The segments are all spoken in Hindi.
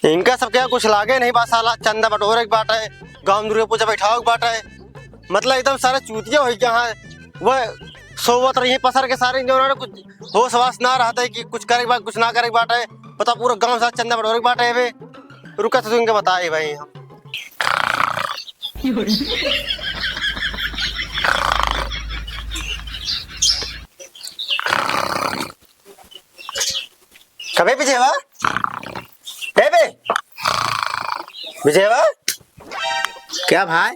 इनका सब क्या कुछ लागे नहीं बात साला चंदा बटोरे की बात है, गाँव दुर्गा पूजा बैठाओ की बात है। मतलब एकदम सारे चूतिया हो गया है। वह सोवत रही है पसर के सारे जो उन्होंने कुछ होश वास ना रहता है कि कुछ करे के बाद कुछ ना करे की बात है। पता पूरा गाँव साथ चंदा बटोरे की बात है। वे रुका तो इनके बताए भाई हम कभी विजयवा बेबे विजयवा क्या भाई?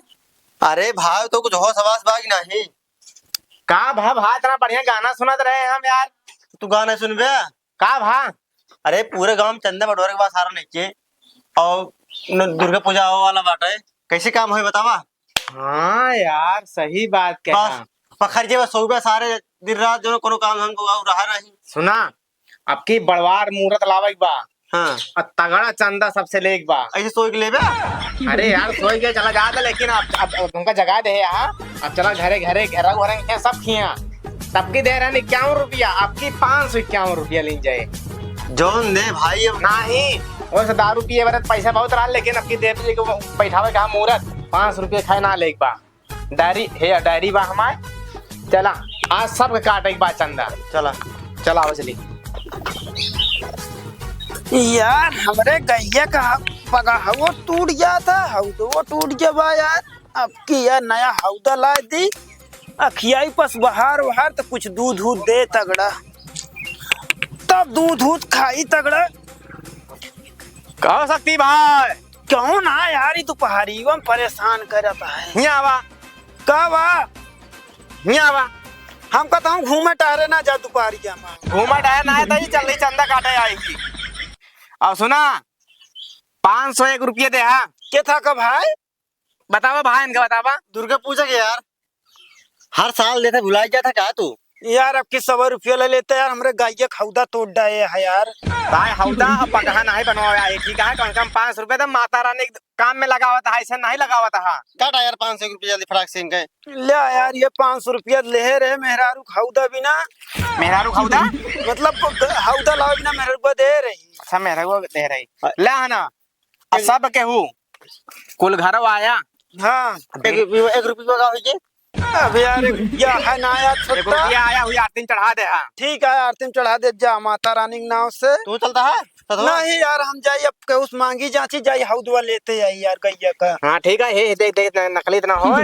अरे भाई तो कुछ होश आवास बाग नहीं का भाई इतना बढ़िया गाना सुनत रहे हम यार। तू गाना सुन बे। का भाई? अरे पूरे गांव में चंदा बटोरे के बाद सारा नहीं और दुर्गा पूजा हो वाला बात है। कैसे काम है बतावा। हाँ यार सही बात कहा। पखर जे सौ रुपया सारे दिन रात जो कोनो काम हमको रहा नहीं। सुना अब की बड़वार मुहूर्त लावे बा। हाँ और तगड़ा चंदा सबसे लेक बा। ऐसे सोई के ले बे। अरे यार सोई के चला जा दे, लेकिन अब तुमका जगह दे यहाँ। अब चला घरे घरे घेरा घरे सब खिया सबकी दे रहे 51 रुपया। आपकी 551 रुपया ले जाए जोन दे भाई अब नहीं। वैसे दारू पिए बारे पैसा बहुत रहा, लेकिन अब की दे बैठावे का मुहूर्त 5 रुपये खाए ना लेक बा। डायरी है डायरी बा हमारे। चला आज सब काटे बा चंदा। चला चला आओ चली। यार हमरे गैया का पगा वो टूट गया था। हौद वो टूट गया बा यार। अब की यार नया हौदा ला दी। अखियाई पस बहार वहार तो कुछ दूध दूध दे तगड़ा, तब दूध दूध खाई तगड़ा। कहो सकती भाई क्यों ना यार ये तो पहाड़ी में परेशान करता है। यहाँ आवा का बा यहाँ आवा। हम कहता हूँ घूमे टहरे ना जा दोपहरिया में। घूमा डायर ना है तो चल रही चंदा काटे आएगी। और सुना 501 रुपये दे। हाँ क्या था का भाई? बतावा भाई इनका बतावा। दुर्गा पूजा के यार हर साल देता भुला गया था क्या तू। यार अब की 100 रुपया ले लेते यार। हमरे गैया हौदा तोड़ डाले है यार। भाई हौदा पगहा नहीं बनवाया है ठीक है। कम से कम 5 रुपये तो माता रानी के काम में लगा हुआ था, ऐसा नहीं लगा हुआ था। काटा यार 500 रुपया जल्दी फटाक से इनके ले यार ये 500 रुपया ले रहे मेहरारू हौदा बिना। मेहरारू हौदा मतलब हौदा लाओ बिना मेहरारू दे रही। अच्छा मेहरारू दे रही ले है ना। सब केहू कुल घर आया। हाँ एक रुपया का होइए। अब यार क्या है ना यार एक छोटा। रुपया आया हुई आरती चढ़ा दे। हाँ ठीक है आरती में चढ़ा दे जा माता रानी के नाव से। तू चलता है नहीं यार हम जाइए अब के उस मांगी जाची जाइए हौदवा लेते जाइए यार गैया का। हाँ ठीक है। हे देख देख नकली इतना हो।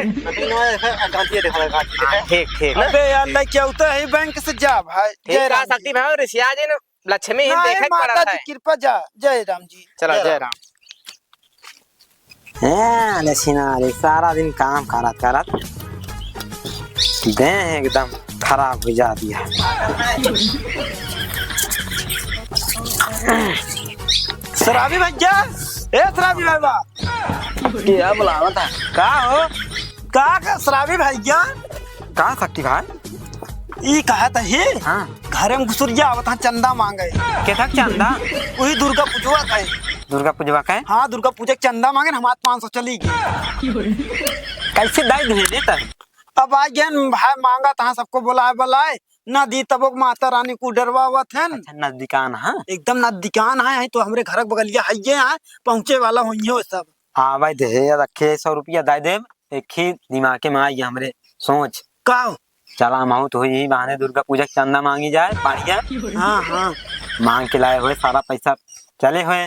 ठीक ठीक अबे यार नहीं क्या होता है बैंक से जा भाई। जय राम सकती भाई ऋषिया जी ने लक्ष्मी ही नहीं, देखे माता जी कृपा जा। जय राम जी। चलो जय राम। है सारा दिन काम करत दे एकदम खराब हो जा दिया। शराबी भैया ए शराबी भैया क्या बुलावा था? का हो का शराबी भैया कहा सकती भाई? ई कहा था हे हाँ घरे में घुसुरिया आवत है चंदा मांगे। क्या था चंदा? वही दुर्गा पूजवा का है। दुर्गा पूजवा का है? हाँ दुर्गा पूजा के चंदा मांगे हमारे 500 चली गई। कैसे दाई दे देता है? अब आ गया भाई मांगा था सबको बुलाए ना दी तब माता रानी को डरवा हुआ थे। अच्छा नजदीकान है एकदम नजदीकान है तो हमरे घर बगलिया है पहुंचे वाला हुई सब। हाँ भाई दे रखे 100 रुपया दाई दे। एक ही दिमाग में आई हमरे सोच का चला माहू तो यही बहाने दुर्गा पूजा के चंदा मांगी जाए बढ़िया। हाँ हाँ मांग के लाए हुए सारा पैसा चले हुए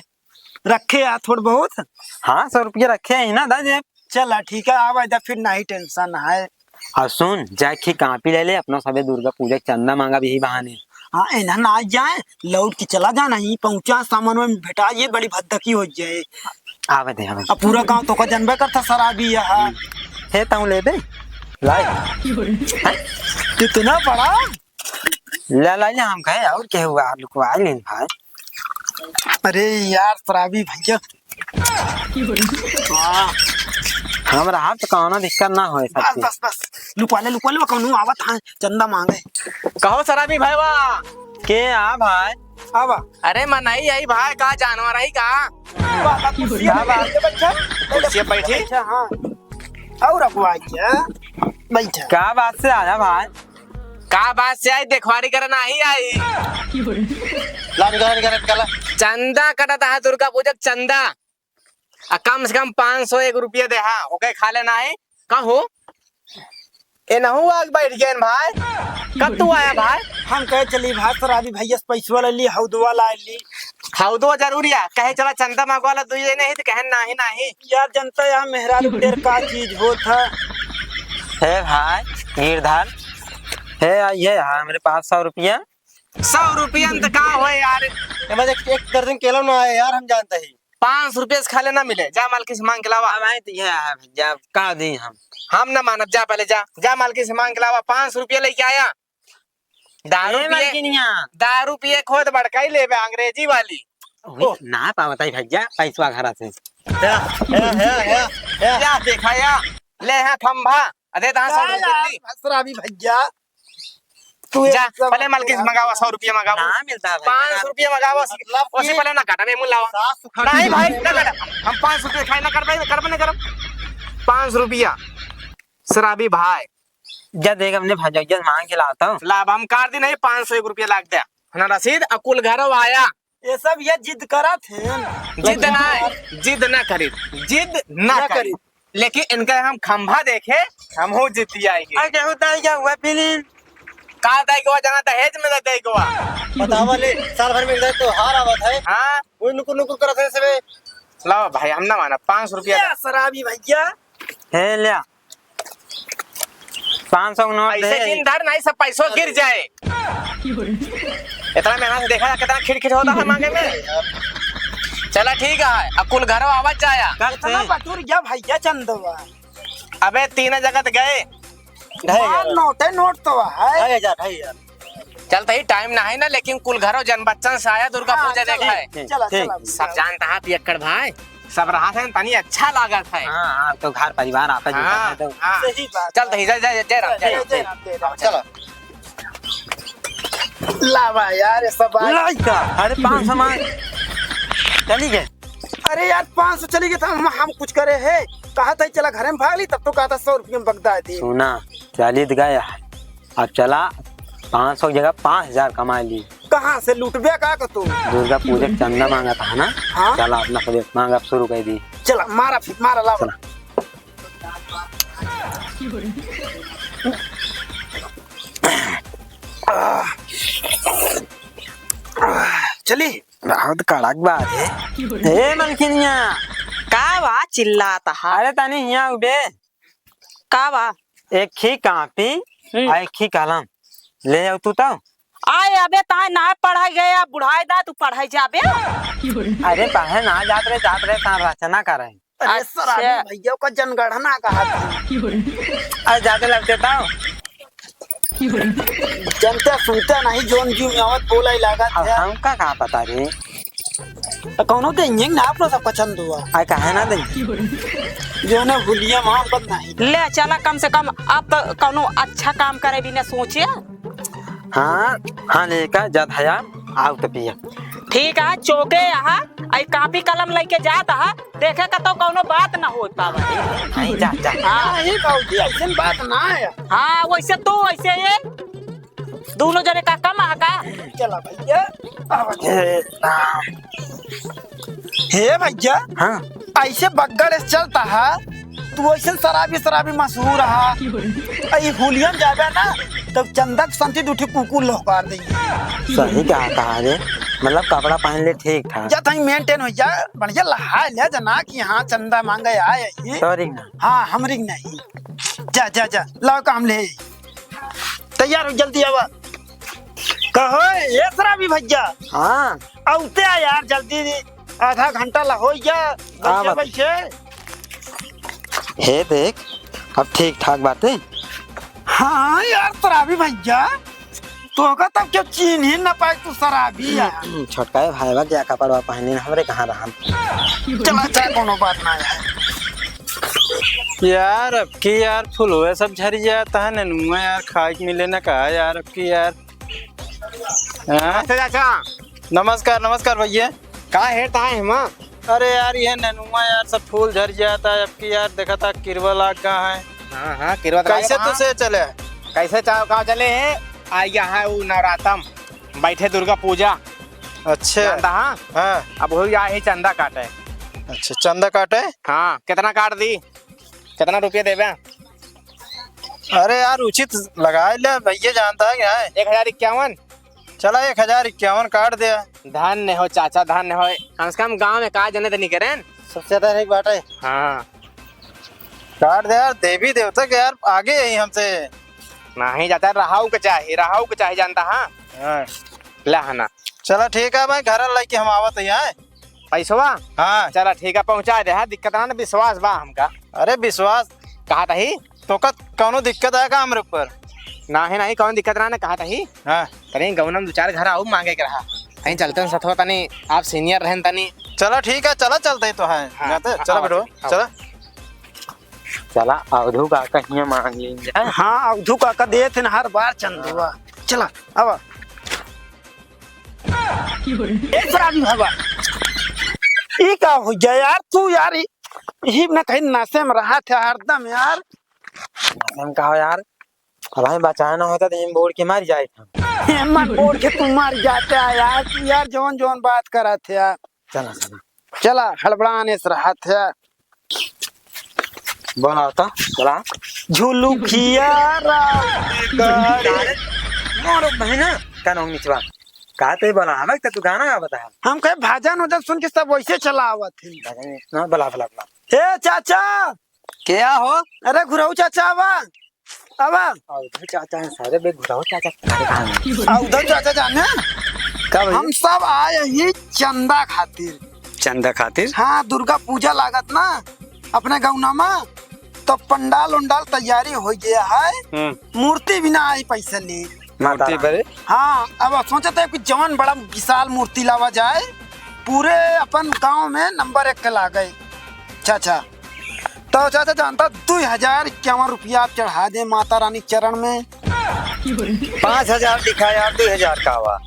रखे यार थोड़ा बहुत। हाँ 100 रुपया रखे है ना दाई। चला ठीक है आवा फिर नहीं टेंशन है। और सुन जाके कापी ले ले अपना सबे दुर्गा पूजा के चंदा मांगा भी बहाने। हाँ एना ना जाए लौट के चला जाना ही पहुंचा सामान में भेटा ये बड़ी भद्दकी हो जाए। आवे दे आवे। अब पूरा गांव तो का जनबे करता शराबी है। हे ताऊ ले बे लाई कितना बड़ा ले लाई हम कहे और क्या हुआ लुकवा ले भाई। अरे यार शराबी भैया हाँ हमरा हाथ कौनो दिक्कत ना हो बस सकती। बस बस लुकवा ले कौन आवत है चंदा मांगे। कहो शराबी भाई वाह के आ भाई आवा अरे मनाई आई भाई का जानवर आई का कुर्सी बैठी। अच्छा हाँ और अगुआ क्या बैठा। क्या बात से आया भाई? का बात से आई देखवारी करना ही आई। ला निकाला। चंदा कटता है दुर्गा पूजा चंदा। कम से कम 501 रुपया दे हाँ ओके खा लेना है। कहो ए नहु आग बैठ गए भाई। कब तू आया भाई? हम कहे चली भाई शराबी भैया से पैसा ले ली हौदवा ला ली। हौदो जरूरी है कहे चला चंदा मांगवा ला तुझे नहीं तो कहे नहीं नहीं। यार जनता यहाँ मेहरा तेर का चीज हो था। है भाई गिरधर है ये है मेरे पास 100 रुपया। 100 रुपया तो कहाँ हो यार। एक दर्जन केला ना आए यार हम जानते ही। 5 रुपये से खा लेना मिले जा मालकी से मांग के लावा। अब आए तो ये है भैया का दी हम न मानब जा पहले जा मालकी से मांग के लावा। 5 रुपये लेके आया। दारू पिए खोद बड़का ही ले अंग्रेजी वाली ना पावता ही भैया पैसा घर से क्या देखा या ले है खंभा अरे शराबी भैया तू जा पहले मालकी से मंगावा 100 रुपया मंगावा। ना मिलता 5 रुपया मंगावा उसी पहले ना काटा मैं लावा नहीं भाई ना काटा। हम 5 रुपये खाए ना कर 5 रुपया शराबी भाई जा देख अपने भैया मांग के लाता हूँ। लाभ हम काट दी नहीं 501 रुपया लाग दिया ना रसीद अकुल घर आया। ये सब ये जिद करा थे जिद ना करी लेकिन इनका हम खंभा देखे हम हो जीती आएंगे। क्या होता है क्या हुआ फिर कहा दाई गोवा जाना दहेज में दाई गोवा बतावा ले साल भर में एक तो हार आवत है। हाँ कोई नुकुर करत है सबे। लाओ भाई हम ना माना 5 रुपया शराबी भैया है लिया 500 नोट ऐसे दिन धर नहीं सब पैसों गिर जाए। इतना मेहनत से देखा कितना खिड़खिड़ होता है मांगे में। चला ठीक है अकुल घर आवाज जाया बटूर गया भैया चंदवा। अबे 3 जगह गए नोट तो है चलता ही टाइम ना है ना लेकिन कुल घरों जन बच्चन से आया दुर्गा पूजा देखा है। सब जानता है पियक्कड़ भाई सब रहा था तनी अच्छा लागत है। हाँ तो घर परिवार आता हाँ, तो हाँ। सही बात चल जय राम चलो लावा यार ये सब अरे 500 मांग चली गए। अरे यार 500 चली गए था हम कुछ करे है कहा था चला घर में भाग ली तब तो कहा था 100 रुपये में बगदा थी। सुना चली गया है अब चला 500 की जगह 5000 कमा ली। कहाँ से लूटबे का तू दुर्गा पूजा चंदा मांगा था ना। हाँ? चला अपना प्रोजेक्ट मांगा शुरू कर दी। चला मारा लावा चली बहुत कड़क बात है। हे मलकिनिया का बा चिल्लाता है। अरे तनी यहाँ उबे का बा एक ही कापी और एक ही कलम ले जाओ तू तो। आए अबे ताए ना पढ़ाई गया बुढ़ाई दा तू पढ़ाई जाबे। अरे पढ़े ना जात रहे कहाँ रचना कर रहे। अरे शराबी भैया का जनगणना कहा था। अरे जाते लगते था जनता सुनता नहीं जोन जी में आवत बोला ही लगा था। हमका कहाँ पता रे कौनो तो इंजन ना अपना सब पसंद हुआ आई कहे ना दे जो ने भूलिया मोहब्बत नहीं। ले चला कम से कम अब तो कौनो अच्छा काम करे भी ना सोचे। हाँ लेकर जद है आओ तो पिया ठीक है चौके यहाँ आई कापी कलम लेके जाता है देखे का तो कौनो बात ना हो पावा। नहीं जा जा हाँ ये कहूँ ऐसी बात ना है। हाँ वैसे तू ऐसे ये दोनों जने का कम है का। चला भैया हे भैया हाँ ऐसे बगड़ से चलता है तू ऐसे शराबी मशहूर है। आई हुलियन जाबे ना तब चंदक संती उठी कुकुर लहकार देंगे। सही कहा रे मतलब कपड़ा पहन ले ठीक था जा तई मेंटेन हो जा बढ़िया लहा ले जना कि हाँ चंदा मांगे आए सॉरी ना। हाँ हमरी नहीं जा लाओ काम ले तैयार हो जल्दी आवा कहो ये शराबी भैया। हाँ औते आ यार जल्दी आधा घंटा ला हो गया बैठे। हे देख अब ठीक ठाक बात है। हाँ यार शराबी भैया तो का तब क्यों चीन ही न पाए तू शराबी है। छोटका है भाई क्या कपड़ा पहने हमरे कहाँ रहा। चला चाहे कोनो बात ना है यार अब की यार फुल हुए सब झरी जाता है ननुआ यार खाए के मिले ना कहा यार अब की यार। हाँ? चाचा नमस्कार भैया का हेरता है माँ। अरे यार ये ननुआ यार सब फूल झर जाता है अब की यार देखा था किरवा लाग कहाँ है। हाँ किरवा कैसे तुझसे चले कैसे चाव का चले है आ गया है वो नवरातम बैठे दुर्गा पूजा अच्छा जानता हाँ। हाँ अब हो गया ही चंदा काटे। अच्छा चंदा काटे। हाँ कितना काट दी, कितना रुपये देवे? अरे यार उचित लगा ले भैया, जानता है क्या है। 1051। चला 1051 काट दिया। धन्य हो चाचा धन्य हो, कम से कम गाँव में कहा जने तो नहीं करें। सबसे ज्यादा एक बात है। हाँ काट दे यार, देवी देवता के यार आगे यही हमसे। नहीं जाता, रहाऊ के चाहिए जानता हाँ। हाँ लहना चला ठीक है भाई, घर लेके हम आवत है। पैसवा हाँ चला ठीक है पहुँचा दे। दिक्कत ना विश्वास बा हमका। अरे विश्वास कहा था ही तो का कौनो दिक्कत है का हमरे ऊपर? नहीं कौन दिक्कत ना कहा था ही। हाँ तनी गौनम 2-4 घर आऊ मांगे के रहा कहीं चलते हैं सथवा तनी, आप सीनियर रहन तनी। चला ठीक है, चला चलते तो है। हाँ, जाते हाँ, चला आओ, बेटो आओ। चला। चला अवधू का कहीं मांग लेंगे। हाँ अवधू काका दे थे हर बार चंदुआ। चला अब ये का हो गया यार तू यार, ही ना कहीं नशे में रहा था हरदम यार। हम कहा यार भाई बचाना होता तो हम बोल के मार जाए। हिम्मत बोल के तू मर जाता है यार, तू यार जौन जौन बात करा थे यार। चला चला चला हड़बड़ाने से रहा था। बोला होता बोला झूलू खिया मोर बहना का नाम निचवा का ते बोला हमें तो तू गाना गा बता। हम कहे भाजन उधर सुन के सब वैसे चला आवत थे। ना बोला बोला बोला हे चाचा, क्या हो? अरे घुराऊ चाचा आवा आवा। अवधू चाचा है सारे बे घुराओ चाचा उधर चाचा जाने कब हम सब आए ही चंदा खातिर। चंदा खातिर? हाँ दुर्गा पूजा लागत ना अपने गाँव में, तो पंडाल उंडाल तैयारी हो गया है। मूर्ति बिना आई पैसा ले मूर्ति बड़े। हाँ अब सोचते हैं कि जवान बड़ा विशाल मूर्ति लावा जाए, पूरे अपन गांव में नंबर 1 के ला गए चाचा। तो चाचा जानता 2051 रुपया आप चढ़ा दे माता रानी चरण में। 5000 लिखा यार, 2000 का हुआ।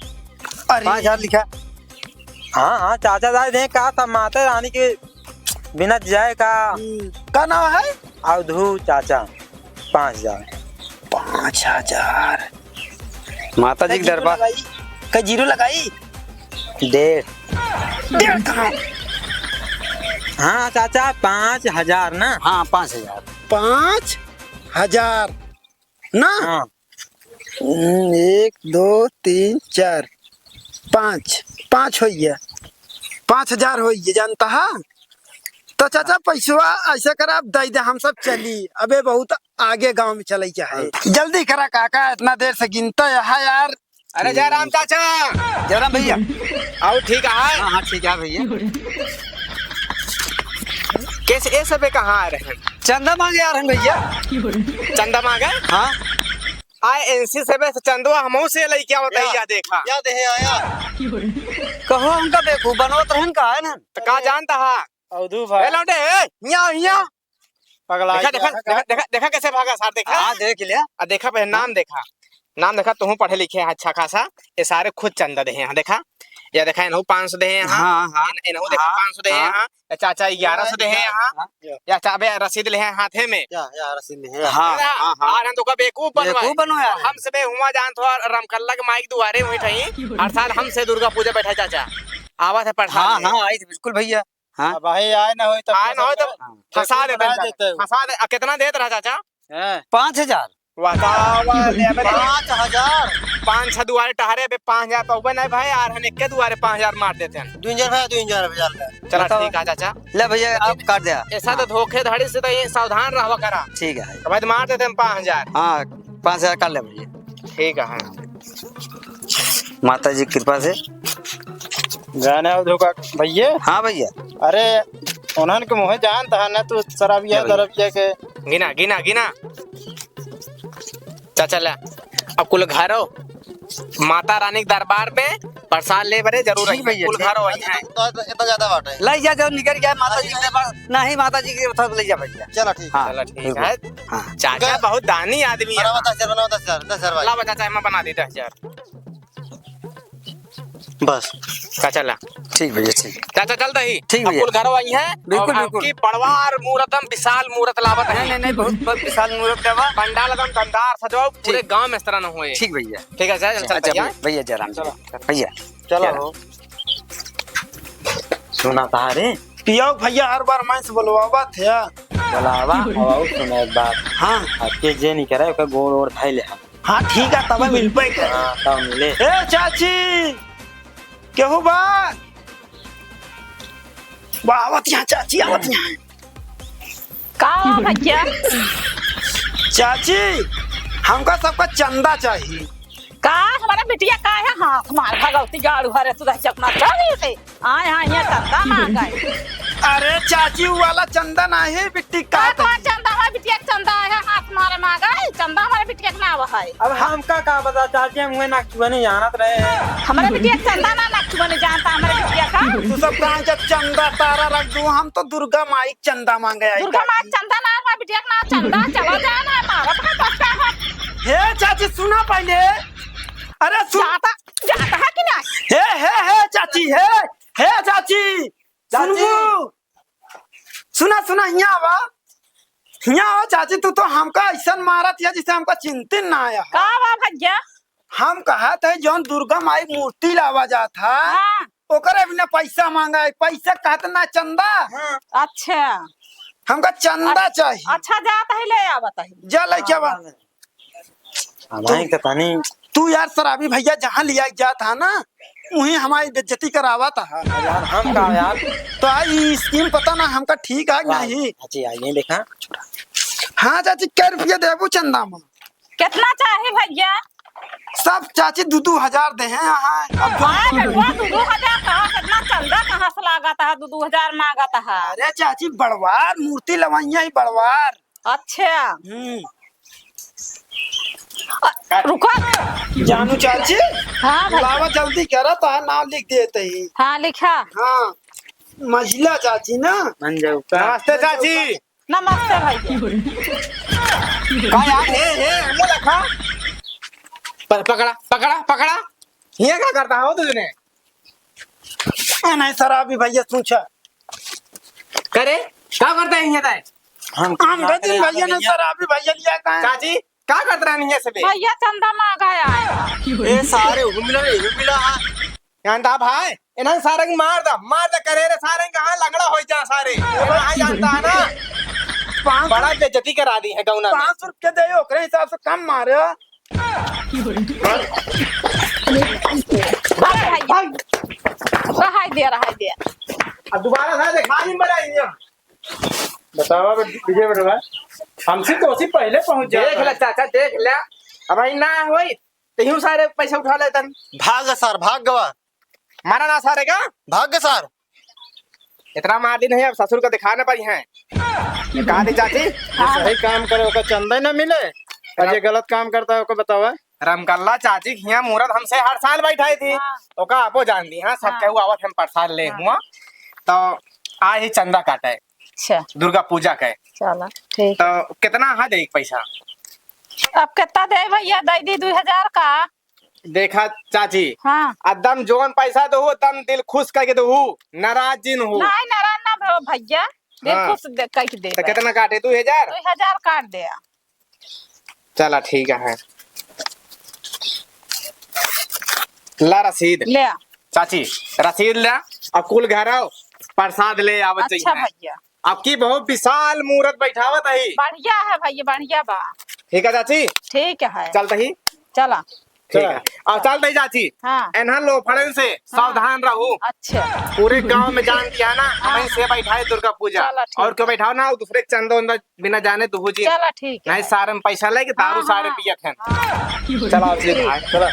अरे 5000 लिखा। हाँ हाँ चाचा दाई दे कहा था माता रानी के बिना जाए का नाम है अवधू चाचा। 5000 5000 माता जी के दरबार का जीरो लगाई 1.5 कहाँ? हाँ चाचा 5000 ना। हाँ 5000 5000 ना। हाँ 1 2 3 4 5 हो गया, 5000 हो गया जानता है। तो चाचा पैसा ऐसा करा आप दे दे, हम सब चली अबे बहुत आगे गांव में चले क्या है। जल्दी करा काका, इतना देर से गिनता है यार। अरे जय राम चाचा। जयराम भैया आओ ठीक है। हाँ ठीक है भैया। कैसे ये सब कहाँ आ रहे हैं? चंदा मांगे आ रहे हैं भैया। चंदा मांगे? हाँ आए एनसी से चंदुआ हमहू से लई क्या होता है या देखा क्या देहे आया। कहो उनका देखो बनोत रहन का है ना। तो का जानता है अवधू भाई लौटे यहाँ पगला देखा कैसे भागा सार देखा। हाँ देख लिया। देखा पहले नाम देखा तुम पढ़े लिखे हैं अच्छा खासा। ये सारे खुद चंदा दे हैं देखा। या देखा इनहु 500 दे हैं यहाँ। हाँ इनहु देखा 500 दे हैं यहाँ। या चाचा 1100 दे हैं यहाँ। या चाबे रसीद ले हैं हाथे में। यार रसीद नहीं है। हाँ आर हम तो का बेवकूफ बेवकूफ बनो यार। हम से बे हुआ जान तो रमकल्ला के माइक दुआरे हुई ठई। हर साल हमसे दुर्गा पूजा बैठा चाचा आवा थे पढ़ा। हाँ आई थी बिल्कुल भैया। हाँ भाई आए ना हो तो आए ना हो तो फंसा देते फंसा दे। कितना देत रहा चाचा? 5000 बताओ 5000 5-6 दुआरे टहरे बे 5000 तो नहीं भाई यार हम एक दुआरे 5000 मार देते हैं। 2000 का। चला ठीक है चाचा। ले भैया आप काट दिया। ऐसा तो धोखेधड़ी से तो ये सावधान रहवा करा। ठीक है भाई तो मार देते हैं 5000। हाँ 5000 कर ले भैया। ठीक है माता जी की कृपा से। जाने अवधू का भैया। हाँ भैया। अरे उन्होंने के मुँह जानता है ना तू शराबिया दरबिया के। गिना चाचा ले अब कुल घरो माता रानी के दरबार में प्रसाद ले बरे जरूर है भैया, कुल घरो वही है। तो इतना ज्यादा बात है। ले जा जो निकल गया माता जी के पास। नहीं माता जी के पास ले जा भैया। चलो ठीक। हाँ चलो ठीक है। हाँ चाचा बहुत दानी आदमी है। बनाओ 10,000 बनाओ 10,000 10,000 भाई। ला बचा चाचा मैं बना दी 10,000। बस का चला ठीक भैया ठीक। चाचा चलता ही ठीक भैया। कुल घर आई है बिल्कुल, और बिल्कुल। आपकी बड़वार मूर्तम विशाल मूर्त लावत है। नहीं नहीं बहुत बहुत विशाल मुहूर्त देवा। पंडाल एकदम दमदार सजाओ पूरे गांव में इस तरह न हुए। ठीक भैया। ठीक है चल चल अच्छा भैया। भैया जयराम जी भैया। चलो सुना था रे पियो भैया हर बार मैं से बोलवा थे। बोलावा और सुना एक बात। हाँ आपके जे नहीं करे ओकर गोड़ और धाई ले। हाँ ठीक है तब मिल पे। हां तब मिले। ए चाची केहू बा आवत यहाँ चाची आवत यहाँ। का भैया चाची हमका सबका चंदा चाहिए। का हमारा बिटिया का है हाथ मार भगवती गाड़ू हरे तू चकना चली से आए हाँ ये चंदा मांग गए। अरे चाची वो वाला चंदा नहीं बिट्टी का का चंदा हमारा बिटिया का चंदा है हाथ मारे मांगा है चंदा हमारे बिटिया का ना है। अब हमका का बता चाची हम ना क्यों जानत रहे। हमारे बिटिया का चंदा ना क्यों नहीं जानता हमारे बिटिया का। तू सब कहाँ जब चंदा तारा रख दू हम तो दुर्गा माई चंदा मांगे आई। दुर्गा माँ चंदा ना हमारे बिटिया का ना चंदा चला जाए ना हमारा तो पक्का है। हे चाची सुना पहले। अरे सुन जाता जाता है कि नहीं। हे चाची हे चाची सुनबू सुना सुना यहाँ आवा चाची तू तो हमका ऐसा मारा था जिसे हमका चिंतित ना आया। का बा भैया हम कहा था जौन दुर्गा माई मूर्ति लावा जा था हाँ ओकरे बिना पैसा मांगा है। पैसा कहते ना चंदा। अच्छा हमका चंदा चाहिए। अच्छा जाता है ले आवत है। जा लेके आवा। हमारे का तानी तू यार शराबी भैया जहाँ लिया जाता ना वहीं हमारी बेइज्जती करावा था। यार हम का यार तो आई स्कीम पता ना हमका ठीक है नहीं। चाची आइए देखा। हाँ चाची क्या रुपया देबू चंदा में। कितना चाहिए भैया। सब चाची 2-2 हजार दे हैं यहाँ। अब जो हाँ बेटुआ 2-2 हजार कहाँ कितना चंदा कहाँ से लगाता है 2-2 हजार मांगता है। अरे चाची बड़वार मूर्ति लवाइया ही बड़वार। अच्छा रुको जानू चाची हाँ भैया लावा जल्दी करा था नाम लिख देते ही। हाँ लिखा। हाँ महिला चाची ना। मन जाऊ का। नमस्ते चाची। नमस्ते भैया। का यार हे हमो लखा पकड़ा पकड़ा पकड़ा ये क्या करता हो तुझने। नहीं शराबी भैया पूछा करे क्या करता है ये हम भैया ने शराबी भैया लिया कहा। चाची क्या करता है नहीं सब भैया चंदा मांगा है। ए सारे मिला हाँ जानता भाई इन्हें सारे को मार दा करे रे सारे कहाँ लगड़ा हो जा सारे यहाँ जानता है ना बड़ा बेइज्जती करा दी है गौना में। 500 रुपया दे ओकरे हिसाब से कम मारे। रहाई दे अब दोबारा था देखा नहीं बड़ा बतावा विजय बड़वा हमसे तो उसी पहले पहुंच जा। देख ले चाचा देख ले अब भाई ना होई तो यूं सारे पैसे उठा लेतन। भाग सर भाग गवा मारा ना सारे का भाग सर। इतना मार दी नहीं अब ससुर को दिखाने पर है कहा थी चाची सही काम करे ओका चंदा न मिले और ये गलत काम करता है ओका बतावा। रमकल्ला चाची हिया मुहूर्त हमसे हर साल बैठाई थी तो का आपो जान दी हाँ सब कहू आवत हम प्रसाद ले हुआ तो आज ही चंदा काटे अच्छा दुर्गा पूजा के चलो ठीक। तो कितना है देख पैसा अब कितना दे भैया दे दी 2000 का। देखा चाची हाँ एकदम जोन पैसा दो एकदम दिल खुश करके दो नाराज जिन हो नहीं नाराज ना भरो भैया दिल हाँ। खुश कह के दे तो कितना काटे 2000 2000 काट दे। चला ठीक है ला रसीद ले चाची रसीद ले अब कुल घर आओ प्रसाद ले आवत अच्छा चाहिए। भैया आपकी बहुत विशाल मूर्त बैठावत है। बढ़िया है भैया बढ़िया बा। ठीक है चाची ठीक है चलता ही चला ठीक है और चलता ही चाची हाँ एनहा लोफड़न से सावधान रहो। अच्छा पूरे गांव में जान दिया ना वहीं से बैठाए दुर्गा पूजा चलो, ठीक और क्यों बैठाओ ना दूसरे के चंदा उंदा बिना जाने तो हो जी चला ठीक है। नहीं सारे में पैसा लेके दारू हाँ, सारे हाँ। पियत हैं। हाँ। चलो असली भाई चलो